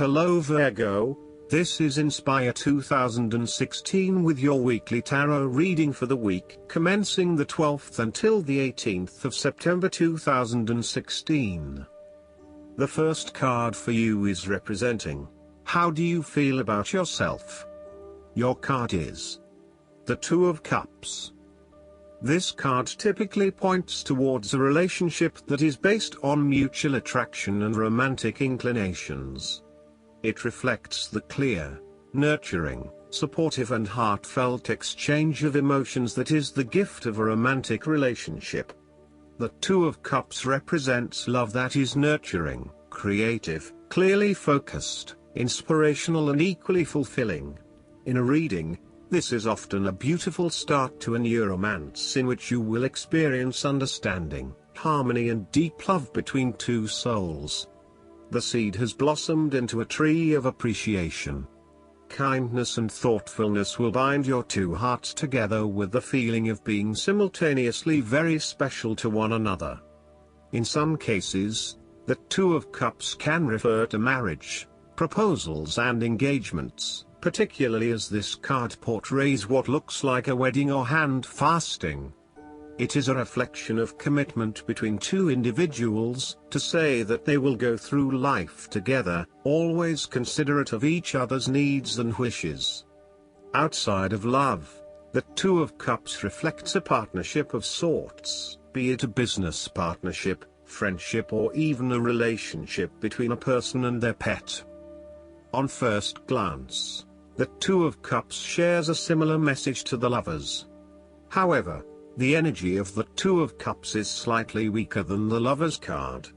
Hello Virgo, this is Inspire 2016 with your weekly tarot reading for the week commencing the 12th until the 18th of September 2016. The first card for you is representing, how do you feel about yourself? Your card is the Two of Cups. This card typically points towards a relationship that is based on mutual attraction and romantic inclinations. It reflects the clear, nurturing, supportive and heartfelt exchange of emotions that is the gift of a romantic relationship. The Two of Cups represents love that is nurturing, creative, clearly focused, inspirational and equally fulfilling. In a reading, this is often a beautiful start to a new romance in which you will experience understanding, harmony and deep love between two souls. The seed has blossomed into a tree of appreciation. Kindness and thoughtfulness will bind your two hearts together with the feeling of being simultaneously very special to one another. In some cases, the Two of Cups can refer to marriage, proposals and engagements, particularly as this card portrays what looks like a wedding or hand fasting. It is a reflection of commitment between two individuals, to say that they will go through life together, always considerate of each other's needs and wishes. Outside of love, the Two of Cups reflects a partnership of sorts, be it a business partnership, friendship or even a relationship between a person and their pet. On first glance, the Two of Cups shares a similar message to the Lovers. However, the energy of the Two of Cups is slightly weaker than the Lovers card.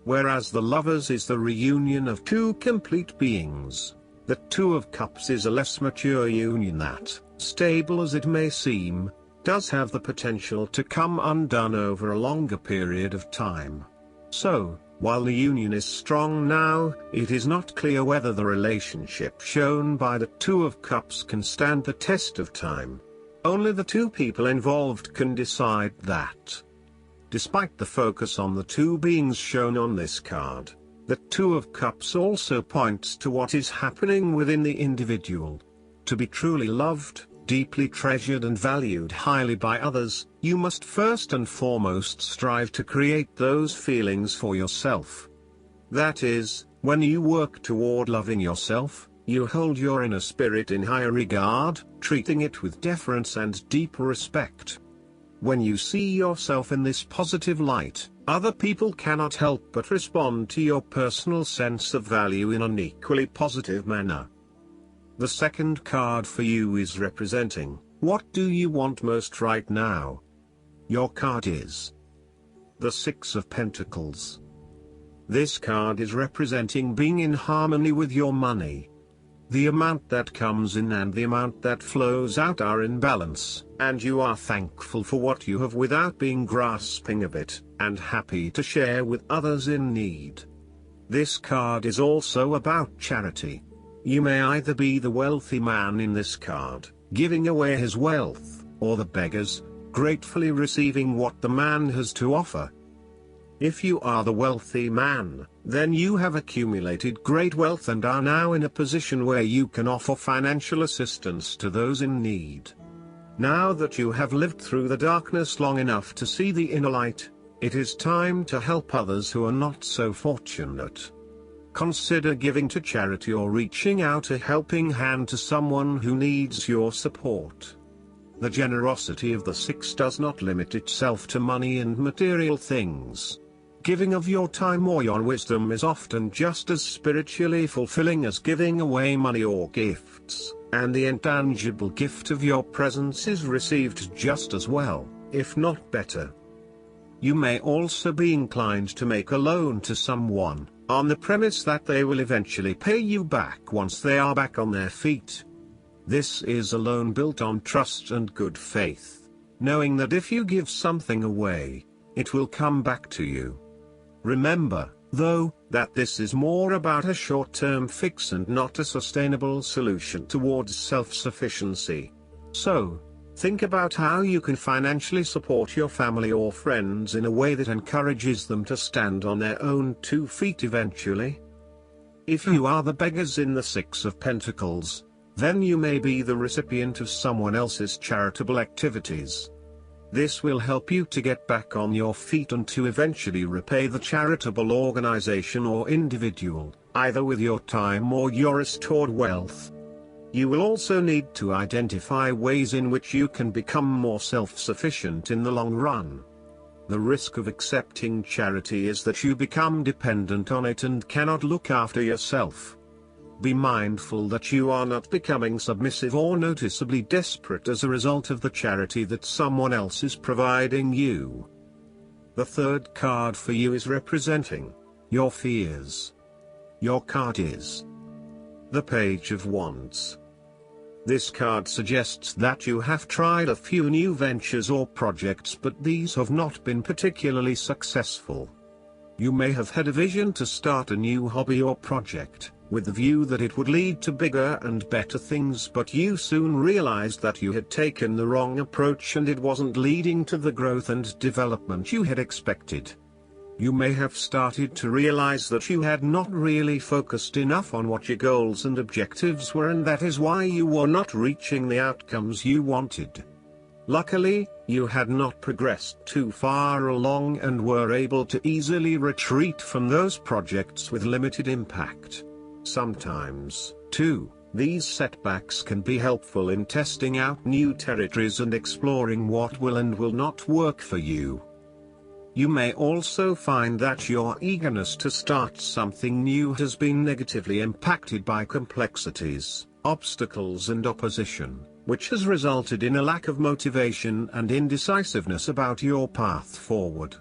Whereas the Lovers is the reunion of two complete beings, the Two of Cups is a less mature union that, stable as it may seem, does have the potential to come undone over a longer period of time. So, while the union is strong now, it is not clear whether the relationship shown by the Two of Cups can stand the test of time. Only the two people involved can decide that. Despite the focus on the two beings shown on this card, the Two of Cups also points to what is happening within the individual. To be truly loved, deeply treasured and valued highly by others, you must first and foremost strive to create those feelings for yourself. That is, when you work toward loving yourself, you hold your inner spirit in higher regard, treating it with deference and deep respect. When you see yourself in this positive light, other people cannot help but respond to your personal sense of value in an equally positive manner. The second card for you is representing, what do you want most right now? Your card is the Six of Pentacles. This card is representing being in harmony with your money. The amount that comes in and the amount that flows out are in balance, and you are thankful for what you have without being grasping of it, and happy to share with others in need. This card is also about charity. You may either be the wealthy man in this card, giving away his wealth, or the beggars, gratefully receiving what the man has to offer. If you are the wealthy man, then you have accumulated great wealth and are now in a position where you can offer financial assistance to those in need. Now that you have lived through the darkness long enough to see the inner light, it is time to help others who are not so fortunate. Consider giving to charity or reaching out a helping hand to someone who needs your support. The generosity of the six does not limit itself to money and material things. Giving of your time or your wisdom is often just as spiritually fulfilling as giving away money or gifts, and the intangible gift of your presence is received just as well, if not better. You may also be inclined to make a loan to someone, on the premise that they will eventually pay you back once they are back on their feet. This is a loan built on trust and good faith, knowing that if you give something away, it will come back to you. Remember, though, that this is more about a short-term fix and not a sustainable solution towards self-sufficiency. So, think about how you can financially support your family or friends in a way that encourages them to stand on their own 2 feet eventually. If you are the beggars in the Six of Pentacles, then you may be the recipient of someone else's charitable activities. This will help you to get back on your feet and to eventually repay the charitable organization or individual, either with your time or your restored wealth. You will also need to identify ways in which you can become more self-sufficient in the long run. The risk of accepting charity is that you become dependent on it and cannot look after yourself. Be mindful that you are not becoming submissive or noticeably desperate as a result of the charity that someone else is providing you. The third card for you is representing your fears. Your card is the Page of Wands. This card suggests that you have tried a few new ventures or projects, but these have not been particularly successful. You may have had a vision to start a new hobby or project, with the view that it would lead to bigger and better things, but you soon realized that you had taken the wrong approach and it wasn't leading to the growth and development you had expected. You may have started to realize that you had not really focused enough on what your goals and objectives were, and that is why you were not reaching the outcomes you wanted. Luckily, you had not progressed too far along and were able to easily retreat from those projects with limited impact. Sometimes, too, these setbacks can be helpful in testing out new territories and exploring what will and will not work for you. You may also find that your eagerness to start something new has been negatively impacted by complexities, obstacles and opposition, which has resulted in a lack of motivation and indecisiveness about your path forward.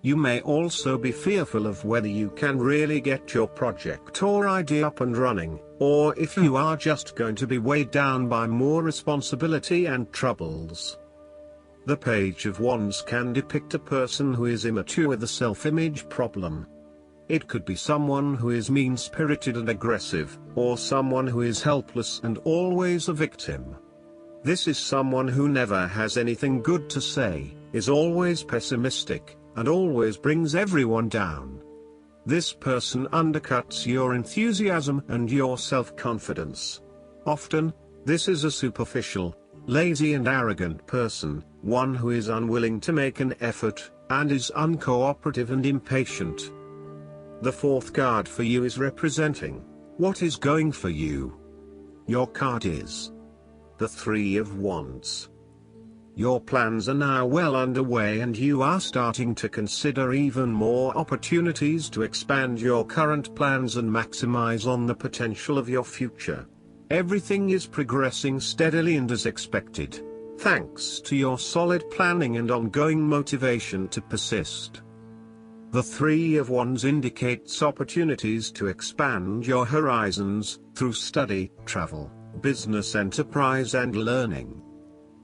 You may also be fearful of whether you can really get your project or idea up and running, or if you are just going to be weighed down by more responsibility and troubles. The Page of Wands can depict a person who is immature with a self-image problem. It could be someone who is mean-spirited and aggressive, or someone who is helpless and always a victim. This is someone who never has anything good to say, is always pessimistic, and always brings everyone down. This person undercuts your enthusiasm and your self-confidence. Often, this is a superficial, lazy and arrogant person, one who is unwilling to make an effort, and is uncooperative and impatient. The fourth card for you is representing what is going for you. Your card is the Three of Wands. Your plans are now well underway and you are starting to consider even more opportunities to expand your current plans and maximize on the potential of your future. Everything is progressing steadily and as expected, thanks to your solid planning and ongoing motivation to persist. The Three of Wands indicates opportunities to expand your horizons, through study, travel, business enterprise and learning.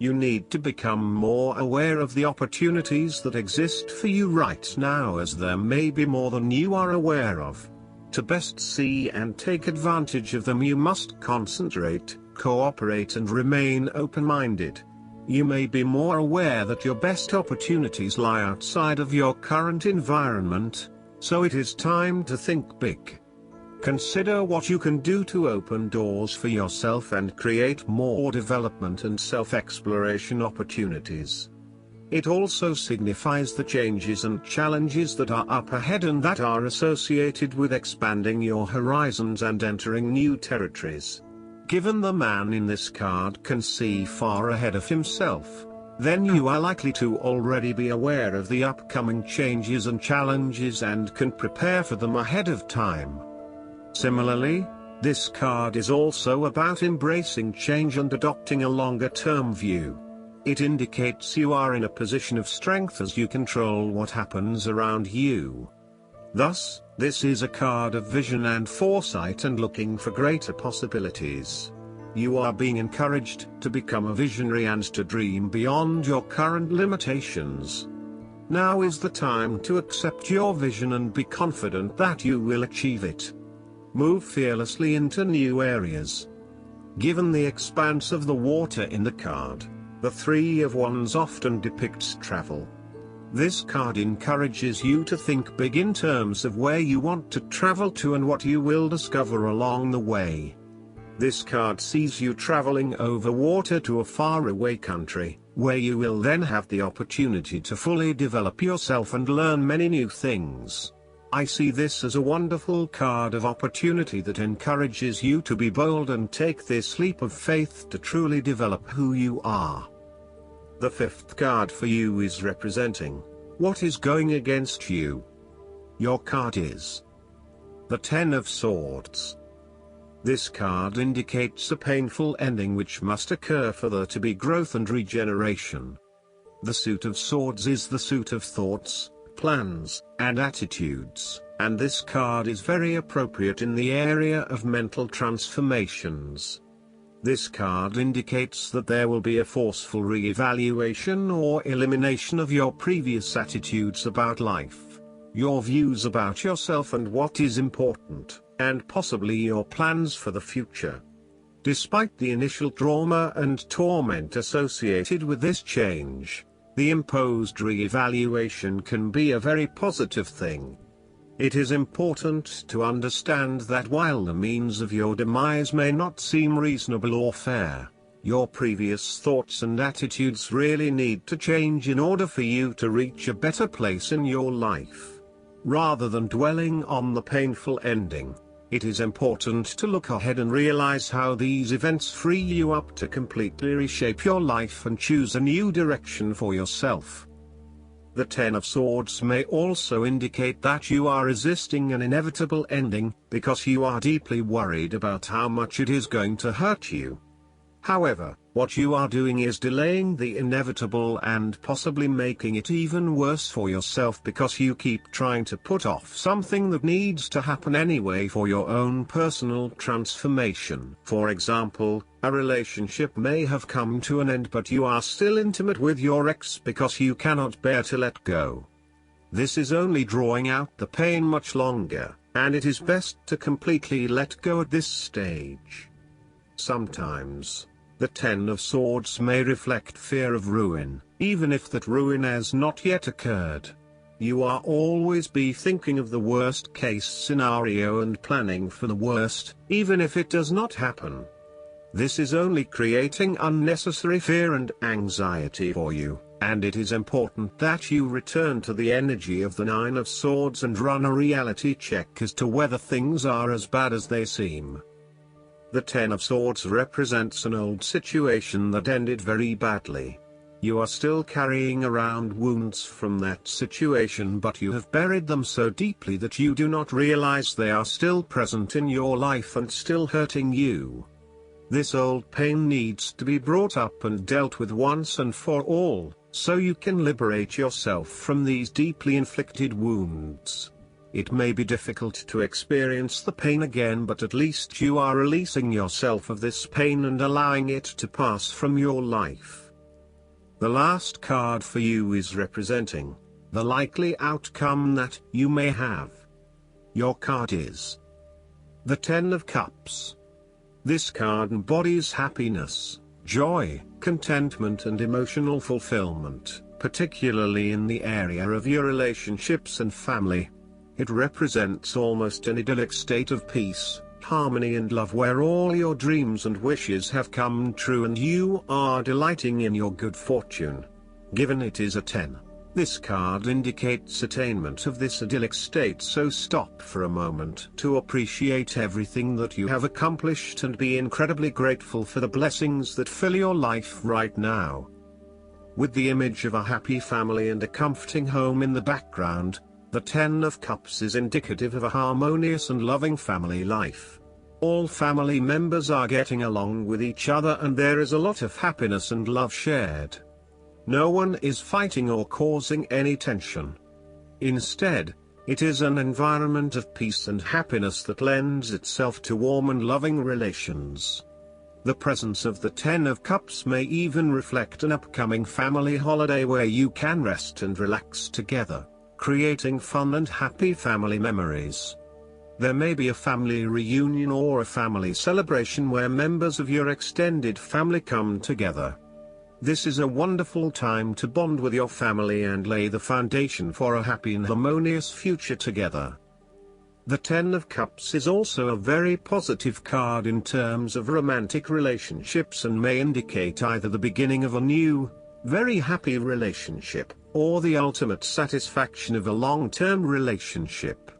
You need to become more aware of the opportunities that exist for you right now, as there may be more than you are aware of. To best see and take advantage of them, you must concentrate, cooperate and remain open-minded. You may be more aware that your best opportunities lie outside of your current environment, so it is time to think big. Consider what you can do to open doors for yourself and create more development and self-exploration opportunities. It also signifies the changes and challenges that are up ahead and that are associated with expanding your horizons and entering new territories. Given the man in this card can see far ahead of himself, then you are likely to already be aware of the upcoming changes and challenges and can prepare for them ahead of time. Similarly, this card is also about embracing change and adopting a longer-term view. It indicates you are in a position of strength as you control what happens around you. Thus, this is a card of vision and foresight and looking for greater possibilities. You are being encouraged to become a visionary and to dream beyond your current limitations. Now is the time to accept your vision and be confident that you will achieve it. Move fearlessly into new areas. Given the expanse of the water in the card, the Three of Wands often depicts travel. This card encourages you to think big in terms of where you want to travel to and what you will discover along the way. This card sees you traveling over water to a faraway country, where you will then have the opportunity to fully develop yourself and learn many new things. I see this as a wonderful card of opportunity that encourages you to be bold and take this leap of faith to truly develop who you are. The fifth card for you is representing what is going against you. Your card is the Ten of Swords. This card indicates a painful ending which must occur for there to be growth and regeneration. The suit of swords is the suit of thoughts, plans, and attitudes, and this card is very appropriate in the area of mental transformations. This card indicates that there will be a forceful re-evaluation or elimination of your previous attitudes about life, your views about yourself and what is important, and possibly your plans for the future. Despite the initial trauma and torment associated with this change, the imposed re-evaluation can be a very positive thing. It is important to understand that while the means of your demise may not seem reasonable or fair, your previous thoughts and attitudes really need to change in order for you to reach a better place in your life. Rather than dwelling on the painful ending, it is important to look ahead and realize how these events free you up to completely reshape your life and choose a new direction for yourself. The Ten of Swords may also indicate that you are resisting an inevitable ending, because you are deeply worried about how much it is going to hurt you. However, what you are doing is delaying the inevitable and possibly making it even worse for yourself because you keep trying to put off something that needs to happen anyway for your own personal transformation. For example, a relationship may have come to an end but you are still intimate with your ex because you cannot bear to let go. This is only drawing out the pain much longer, and it is best to completely let go at this stage. Sometimes, the Ten of Swords may reflect fear of ruin, even if that ruin has not yet occurred. You are always be thinking of the worst case scenario and planning for the worst, even if it does not happen. This is only creating unnecessary fear and anxiety for you, and it is important that you return to the energy of the Nine of Swords and run a reality check as to whether things are as bad as they seem. The Ten of Swords represents an old situation that ended very badly. You are still carrying around wounds from that situation, but you have buried them so deeply that you do not realize they are still present in your life and still hurting you. This old pain needs to be brought up and dealt with once and for all, so you can liberate yourself from these deeply inflicted wounds. It may be difficult to experience the pain again, but at least you are releasing yourself of this pain and allowing it to pass from your life. The last card for you is representing the likely outcome that you may have. Your card is the Ten of Cups. This card embodies happiness, joy, contentment and emotional fulfillment, particularly in the area of your relationships and family. It represents almost an idyllic state of peace, harmony and love where all your dreams and wishes have come true and you are delighting in your good fortune. Given it is a 10. This card indicates attainment of this idyllic state, so stop for a moment to appreciate everything that you have accomplished and be incredibly grateful for the blessings that fill your life right now. With the image of a happy family and a comforting home in the background, the Ten of Cups is indicative of a harmonious and loving family life. All family members are getting along with each other and there is a lot of happiness and love shared. No one is fighting or causing any tension. Instead, it is an environment of peace and happiness that lends itself to warm and loving relations. The presence of the Ten of Cups may even reflect an upcoming family holiday where you can rest and relax together, creating fun and happy family memories. There may be a family reunion or a family celebration where members of your extended family come together. This is a wonderful time to bond with your family and lay the foundation for a happy and harmonious future together. The Ten of Cups is also a very positive card in terms of romantic relationships and may indicate either the beginning of a new, very happy relationship, or the ultimate satisfaction of a long-term relationship.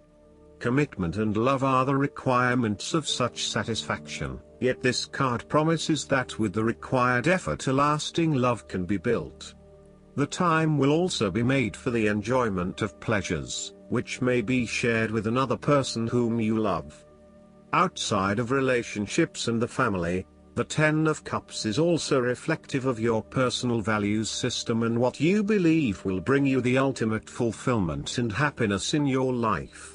Commitment and love are the requirements of such satisfaction, yet this card promises that with the required effort a lasting love can be built. The time will also be made for the enjoyment of pleasures, which may be shared with another person whom you love. Outside of relationships and the family, the Ten of Cups is also reflective of your personal values system and what you believe will bring you the ultimate fulfillment and happiness in your life.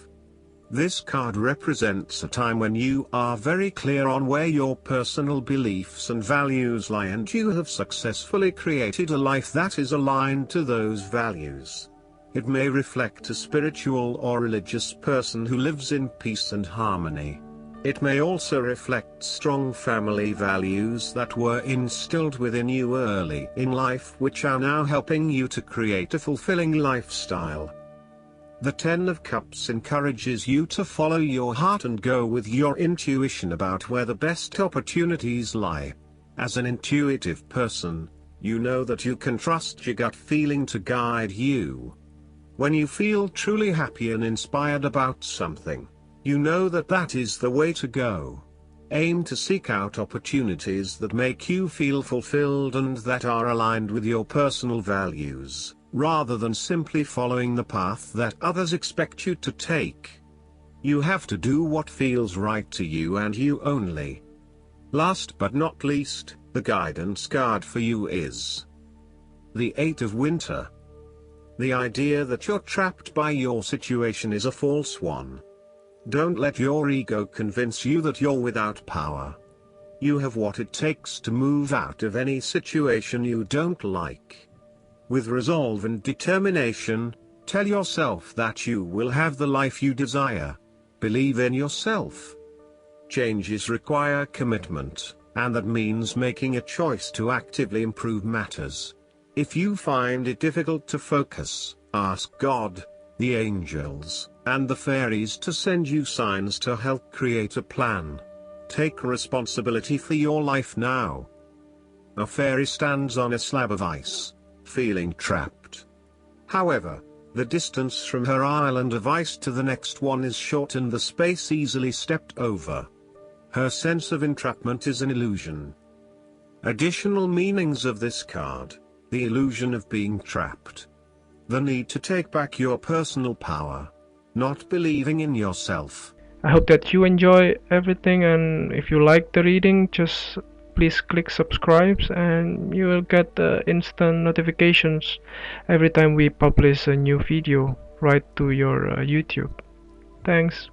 This card represents a time when you are very clear on where your personal beliefs and values lie and you have successfully created a life that is aligned to those values. It may reflect a spiritual or religious person who lives in peace and harmony. It may also reflect strong family values that were instilled within you early in life which are now helping you to create a fulfilling lifestyle. The Ten of Cups encourages you to follow your heart and go with your intuition about where the best opportunities lie. As an intuitive person, you know that you can trust your gut feeling to guide you. When you feel truly happy and inspired about something, you know that that is the way to go. Aim to seek out opportunities that make you feel fulfilled and that are aligned with your personal values, rather than simply following the path that others expect you to take. You have to do what feels right to you and you only. Last but not least, the guidance card for you is the Eight of Winter. The idea that you're trapped by your situation is a false one. Don't let your ego convince you that you're without power. You have what it takes to move out of any situation you don't like. With resolve and determination, tell yourself that you will have the life you desire. Believe in yourself. Changes require commitment, and that means making a choice to actively improve matters. If you find it difficult to focus, ask God, the angels, and the fairies to send you signs to help create a plan. Take responsibility for your life now. A fairy stands on a slab of ice, feeling trapped. However, the distance from her island of ice to the next one is short and the space easily stepped over. Her sense of entrapment is an illusion. Additional meanings of this card: the illusion of being trapped, the need to take back your personal power, not believing in yourself. I hope that you enjoy everything, and if you like the reading, just please click subscribe and you will get instant notifications every time we publish a new video right to your YouTube. Thanks.